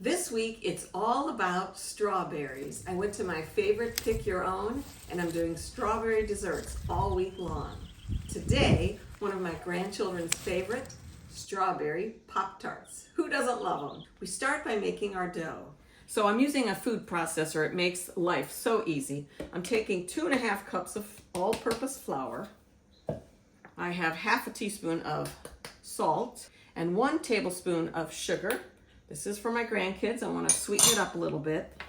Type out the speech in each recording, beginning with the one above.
This week, it's all about strawberries. I went to my favorite Pick Your Own, and I'm doing strawberry desserts all week long. Today, one of my grandchildren's favorite, strawberry Pop Tarts. Who doesn't love them? We start by making our dough. So I'm using a food processor. It makes life so easy. I'm taking 2.5 cups of all-purpose flour. I have half a teaspoon of salt and 1 tablespoon of sugar. This is for my grandkids. I want to sweeten it up a little bit.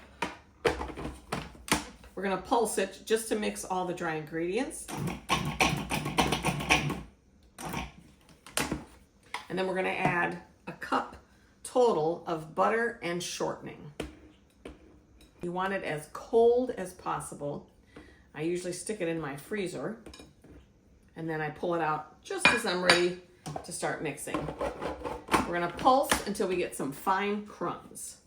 We're going to pulse it just to mix all the dry ingredients. And then we're going to add a cup total of butter and shortening. You want it as cold as possible. I usually stick it in my freezer, and then I pull it out just as I'm ready to start mixing. We're going to pulse until we get some fine crumbs.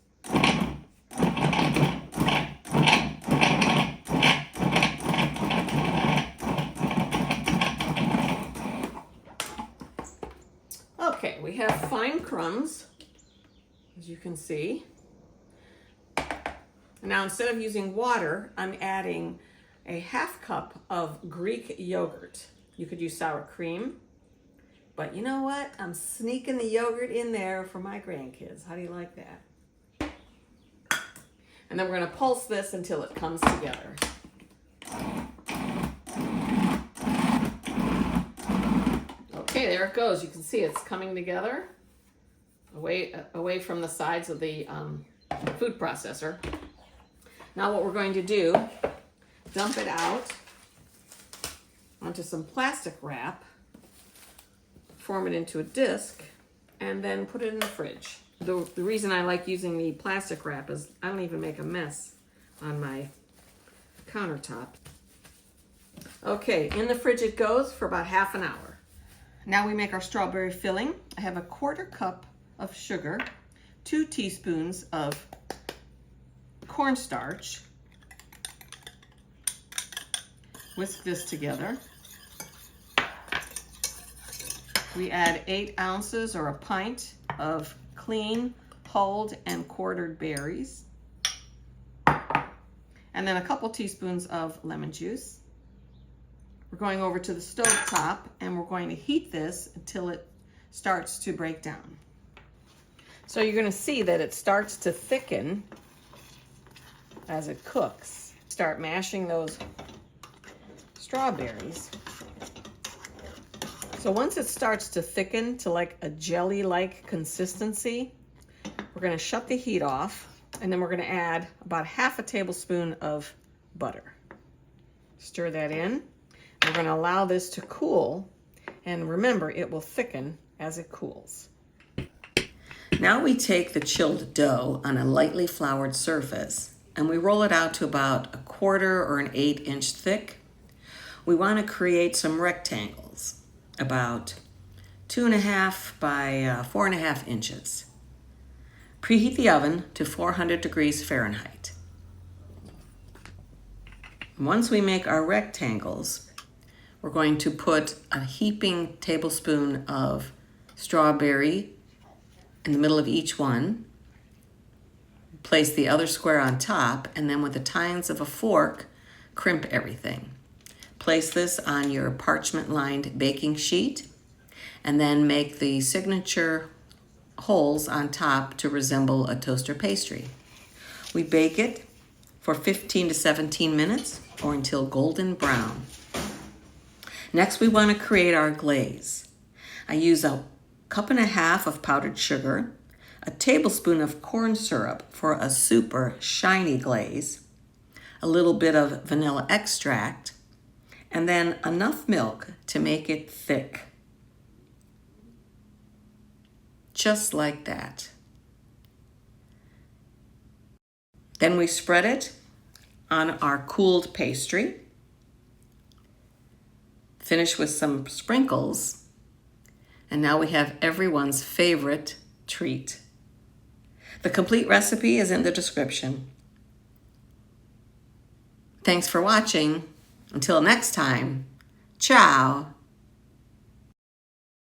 Okay, we have fine crumbs, as you can see. Now, instead of using water, I'm adding a half cup of Greek yogurt. You could use sour cream, but you know what? I'm sneaking the yogurt in there for my grandkids. How do you like that? And then we're going to pulse this until it comes together. Okay, there it goes. You can see it's coming together away from the sides of the food processor. Now what we're going to do, dump it out onto some plastic wrap, form it into a disc, and then put it in the fridge. The reason I like using the plastic wrap is I don't even make a mess on my countertop. Okay, in the fridge it goes for about half an hour. Now we make our strawberry filling. I have a 1/4 cup of sugar, 2 teaspoons of cornstarch. Whisk this together. We add 8 ounces or a pint of clean, hulled, and quartered berries. And then a couple teaspoons of lemon juice. We're going over to the stove top and we're going to heat this until it starts to break down. So you're going to see that it starts to thicken as it cooks. Start mashing those strawberries. So once it starts to thicken to like a jelly-like consistency, we're going to shut the heat off, and then we're going to add about half a tablespoon of butter. Stir that in. We're going to allow this to cool, and remember, it will thicken as it cools. Now we take the chilled dough on a lightly floured surface and we roll it out to about a 1/4 or an 1/8 thick. We want to create some rectangles, about 2.5 by 4.5 inches. Preheat the oven to 400 degrees Fahrenheit. Once we make our rectangles, we're going to put a heaping tablespoon of strawberry in the middle of each one. Place the other square on top, and then with the tines of a fork, crimp everything. Place this on your parchment-lined baking sheet, and then make the signature holes on top to resemble a toaster pastry. We bake it for 15 to 17 minutes or until golden brown. Next, we want to create our glaze. I use a 1.5 cups of powdered sugar, a tablespoon of corn syrup for a super shiny glaze, a little bit of vanilla extract, and then enough milk to make it thick. Just like that. Then we spread it on our cooled pastry. Finish with some sprinkles. And now we have everyone's favorite treat. The complete recipe is in the description. Thanks for watching. Until next time, ciao.